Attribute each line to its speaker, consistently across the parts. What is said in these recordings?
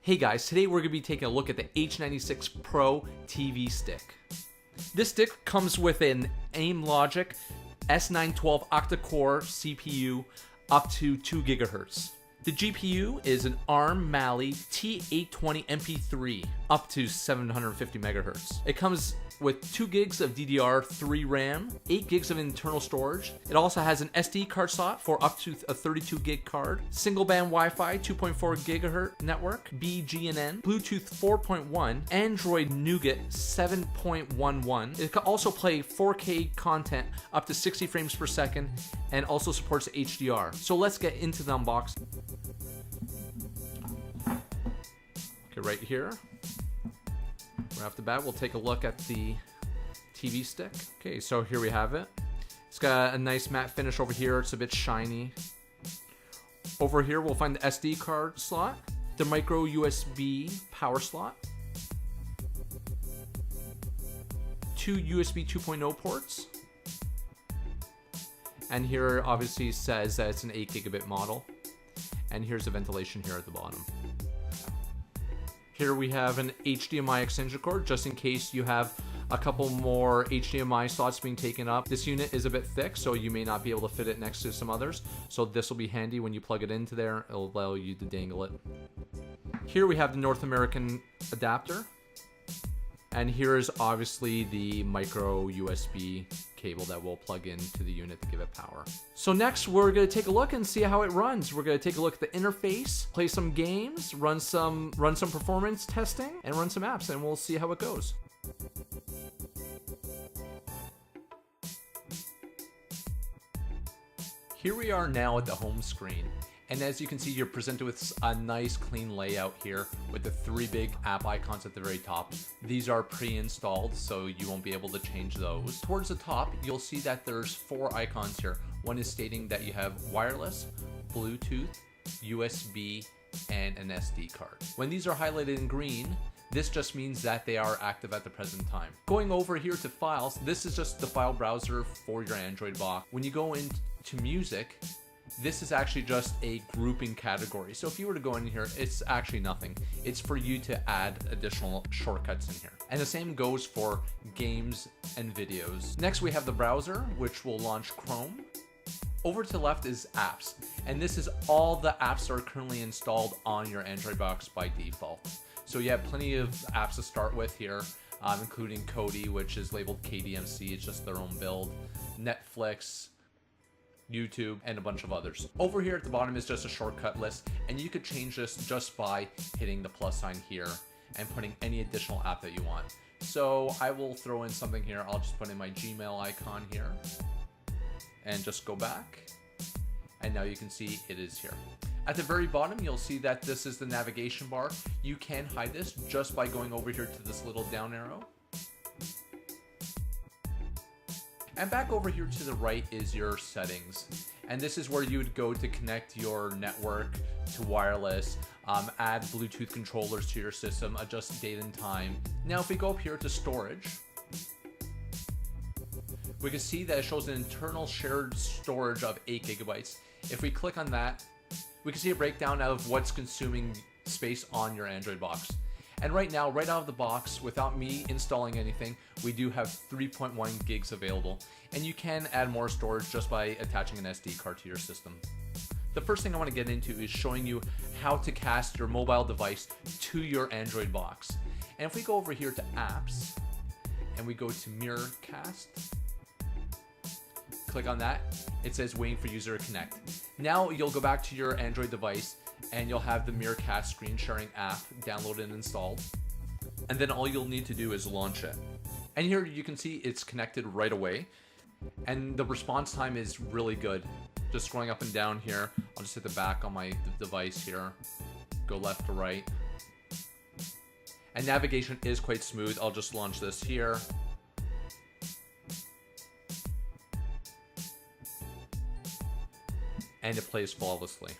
Speaker 1: Hey guys, today we're going to be taking a look at the H96 Pro TV stick. This stick comes with an AimLogic S912 octa-core CPU up to 2 GHz. The GPU is an ARM Mali T820 MP3 up to 750 MHz. It comes with 2 gigs of DDR3 RAM, 8 gigs of internal storage. It also has an SD card slot for up to a 32 gig card, single band Wi-Fi 2.4 GHz network, BGNN, Bluetooth 4.1, Android Nougat 7.11. It can also play 4K content up to 60 frames per second and also supports HDR. So let's get into the unboxing. Okay, right here. Right off the bat, we'll take a look at the TV stick. Okay, so here we have it. It's got a nice matte finish over here. It's a bit shiny. Over here, we'll find the SD card slot, the micro USB power slot, 2 USB 2.0 ports, and here obviously says that it's an 8 gigabit model. And here's the ventilation here at the bottom. Here we have an HDMI extension cord, just in case you have a couple more HDMI slots being taken up. This unit is a bit thick, so you may not be able to fit it next to some others. So this will be handy when you plug it into there. It'll allow you to dangle it. Here we have the North American adapter. And here is obviously the micro USB cable that will plug into the unit to give it power. So next we're going to take a look and see how it runs. We're going to take a look at the interface, play some games, run some performance testing, and run some apps, and we'll see how it goes. Here we are now at the home screen. And as you can see, you're presented with a nice clean layout here with the 3 big app icons at the very top. These are pre-installed, so you won't be able to change those. Towards the top, you'll see that there's 4 icons here. One is stating that you have wireless, Bluetooth, USB, and an SD card. When these are highlighted in green, this just means that they are active at the present time. Going over here to files, this is just the file browser for your Android box. When you go into music, this is actually just a grouping category. So if you were to go in here, it's actually nothing. It's for you to add additional shortcuts in here. And the same goes for games and videos. Next, we have the browser, which will launch Chrome. Over to the left is apps. And this is all the apps that are currently installed on your Android box by default. So you have plenty of apps to start with here, including Kodi, which is labeled KDMC. It's just their own build. Netflix, YouTube, and a bunch of others. Over here at the bottom is just a shortcut list, and you could change this just by hitting the plus sign here and putting any additional app that you want. So I will throw in something here. I'll just put in my Gmail icon here and just go back. And now you can see it is here. At the very bottom, you'll see that this is the navigation bar. You can hide this just by going over here to this little down arrow. And back over here to the right is your settings. And this is where you would go to connect your network to wireless, add Bluetooth controllers to your system, adjust date and time. Now, if we go up here to storage, we can see that it shows an internal shared storage of 8 gigabytes. If we click on that, we can see a breakdown of what's consuming space on your Android box. And right now, right out of the box, without me installing anything, we do have 3.1 gigs available. And you can add more storage just by attaching an SD card to your system. The first thing I want to get into is showing you how to cast your mobile device to your Android box. And if we go over here to apps, and we go to Mirrorcast, click on that, it says waiting for user to connect. Now you'll go back to your Android device, and you'll have the Mirrorcast screen sharing app downloaded and installed. And then all you'll need to do is launch it. And here you can see it's connected right away. And the response time is really good. Just scrolling up and down here, I'll just hit the back on my device here, go left to right. And navigation is quite smooth. I'll just launch this here. And it plays flawlessly.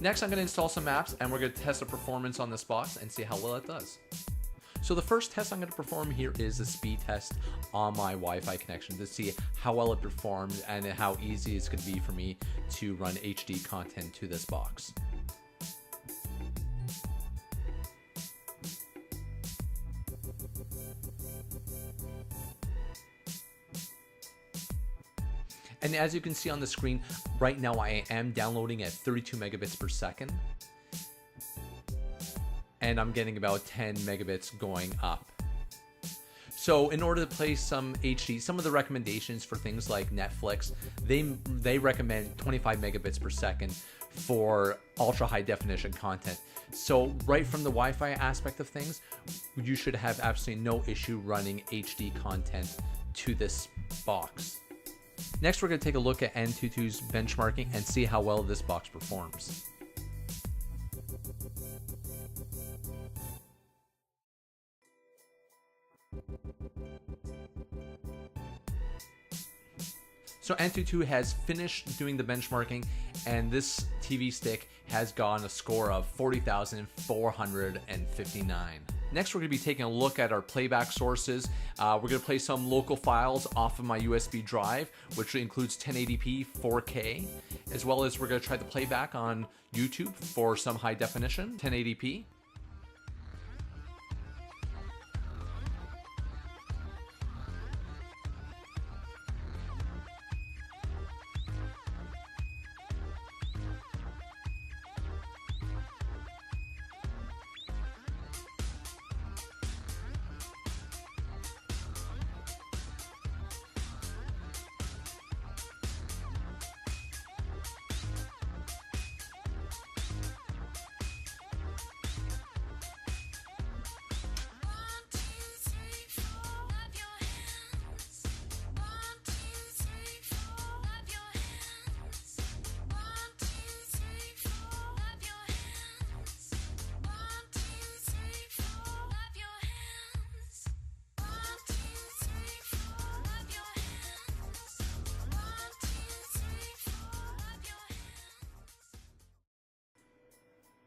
Speaker 1: Next, I'm going to install some apps, and we're going to test the performance on this box and see how well it does. So the first test I'm going to perform here is a speed test on my Wi-Fi connection to see how well it performed and how easy it's going to be for me to run HD content to this box. And as you can see on the screen, right now I am downloading at 32 megabits per second. And I'm getting about 10 megabits going up. So in order to play some HD, some of the recommendations for things like Netflix, they recommend 25 megabits per second for ultra high definition content. So right from the Wi-Fi aspect of things, you should have absolutely no issue running HD content to this box. Next, we're going to take a look at Antutu's benchmarking and see how well this box performs. So Antutu has finished doing the benchmarking, and this TV stick has gotten a score of 40,459. Next, we're going to be taking a look at our playback sources. We're going to play some local files off of my USB drive, which includes 1080p 4K, as well as we're going to try the playback on YouTube for some high definition 1080p.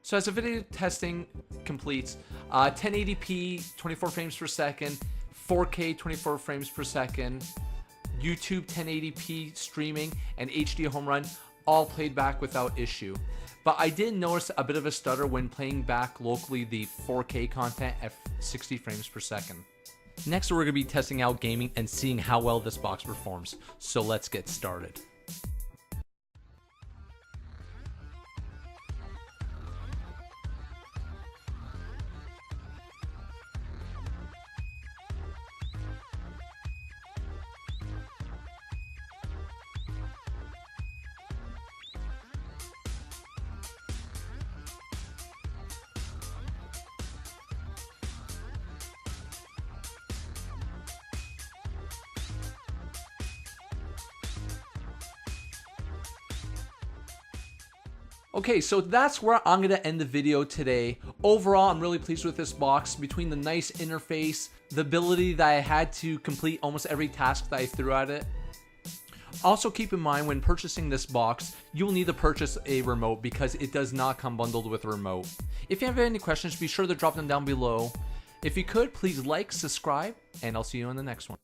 Speaker 1: So as the video testing completes, 1080p 24 frames per second, 4K 24 frames per second, YouTube 1080p streaming, and HD home run all played back without issue. But I did notice a bit of a stutter when playing back locally the 4K content at 60 frames per second. Next, we're going to be testing out gaming and seeing how well this box performs. So let's get started. Okay, so that's where I'm gonna end the video today. Overall, I'm really pleased with this box. Between the nice interface, the ability that I had to complete almost every task that I threw at it. Also keep in mind, when purchasing this box, you will need to purchase a remote because it does not come bundled with a remote. If you have any questions, be sure to drop them down below. If you could, please like, subscribe, and I'll see you in the next one.